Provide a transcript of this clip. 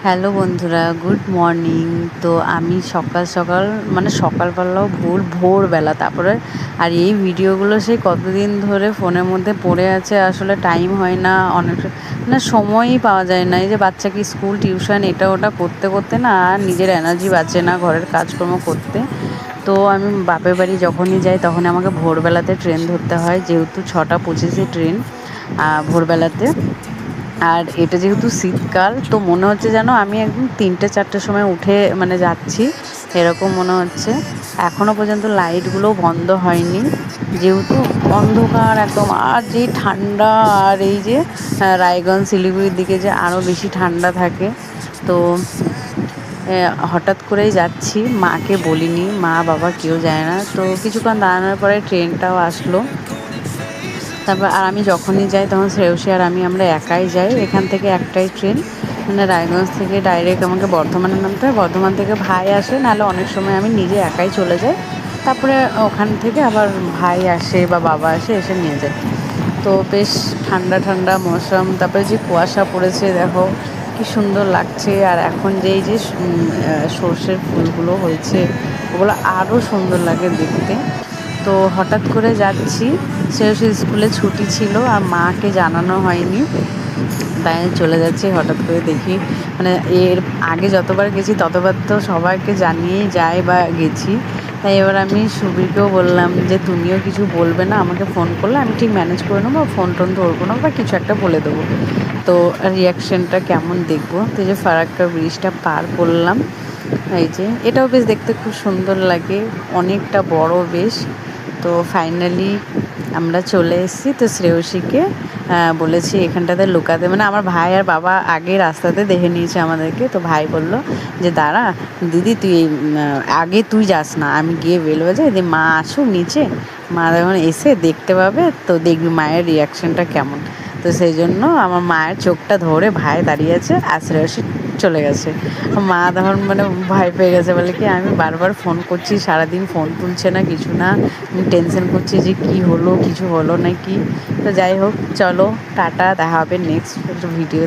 Hello বন্ধুরা, good morning. তো আমি সকাল সকাল মানে সকালবেলাও ভোরবেলা তারপরে আর এই ভিডিওগুলো সেই কতদিন ধরে ফোনের মধ্যে পড়ে আছে, আসলে টাইম হয় না, অনেক মানে সময়ই পাওয়া যায় না। এই যে বাচ্চাকে স্কুল টিউশন এটা ওটা করতে করতে না আর নিজের এনার্জি বাঁচে না ঘরের কাজকর্ম করতে। তো আমি বাপের বাড়ি যখনই যাই তখন আমাকে ভোরবেলাতে ট্রেন ধরতে হয়, যেহেতু 6:25 ট্রেন ভোরবেলাতে। আর এটা যেহেতু শীতকাল, তো মনে হচ্ছে যেন আমি একদম 3টে 4টের সময় উঠে মানে যাচ্ছি, এরকম মনে হচ্ছে। এখনও পর্যন্ত লাইটগুলো বন্ধ হয়নি, যেহেতু অন্ধকার একদম। আর যেই ঠান্ডা, আর এই যে রায়গঞ্জ শিলিগুড়ির দিকে যে আরও বেশি ঠান্ডা থাকে। তো হঠাৎ করেই যাচ্ছি, মাকে বলিনি, মা বাবা কেউ যায় না। তো কিছুক্ষণ দাঁড়ানোর পরে ট্রেনটাও আসলো। তারপর আর আমি যখনই যাই তখন শ্রেয়সী আর আমরা একাই যাই। এখান থেকে একটাই ট্রেন, মানে রায়গঞ্জ থেকে ডাইরেক্ট আমাকে বর্ধমানে নামতে হয়। বর্ধমান থেকে ভাই আসে, নাহলে অনেক সময় আমি নিজে একাই চলে যাই। তারপরে ওখান থেকে আবার ভাই আসে বা বাবা আসে, এসে নিয়ে যায়। তো বেশ ঠান্ডা ঠান্ডা মৌসুম, তারপরে যে কুয়াশা পড়েছে দেখো কি সুন্দর লাগছে। আর এখন যেই যে সর্ষের ফুলগুলো হয়েছে, ওগুলো আরও সুন্দর লাগে দেখতে। তো হঠাৎ করে যাচ্ছি, সে স্কুলে ছুটি ছিল আর মাকে জানানো হয়নি, তাই চলে যাচ্ছি। হঠাৎ করে দেখি, মানে এর আগে যতবার গেছি ততবার তো সবাইকে জানিয়েই যাই বা গেছি। তাই এবার আমি সুবীরকেও বললাম যে তুমিও কিছু বলবে না, আমাকে ফোন করলে আমি ঠিক ম্যানেজ করে নেবো, ফোন টোন ধরবো না বা কিছু একটা বলে দেবো। তো রিয়াকশানটা কেমন দেখবো। তো যে ফারাক্কা ব্রিজটা পার করলাম, এই যে এটাও বেশ দেখতে খুব সুন্দর লাগে, অনেকটা বড় বেশ। তো ফাইনালি আমরা চলে এসেছি। তো শ্রেয়সীকে বলেছি এখানটাতে লুকাতে, মানে আমার ভাই আর বাবা আগে রাস্তাতে দেখে নিয়েছে আমাদেরকে। তো ভাই বলল যে দাঁড়া দিদি, তুই আগে তুই যাস না, আমি গিয়ে বেলবো যে দিদি মা আসুক নিচে, মা যখন এসে দেখতে পাবে তো দেখবি মায়ের রিয়াকশানটা কেমন। তো সেই জন্য আমার মায়ের চোখটা ধরে ভাই দাঁড়িয়ে আছে আর শ্রেয়সী চলে গেছে। মা তখন মানে ভয় পেয়ে গেছে, বলে কি আমি বারবার ফোন করছি, সারাদিন ফোন তুলছে না, কিছু না। আমি টেনশন করছি যে কি হলো, কিছু হলো নাকি। তো যাই হোক, চলো টাটা, দেখা হবে নেক্সট ভিডিও।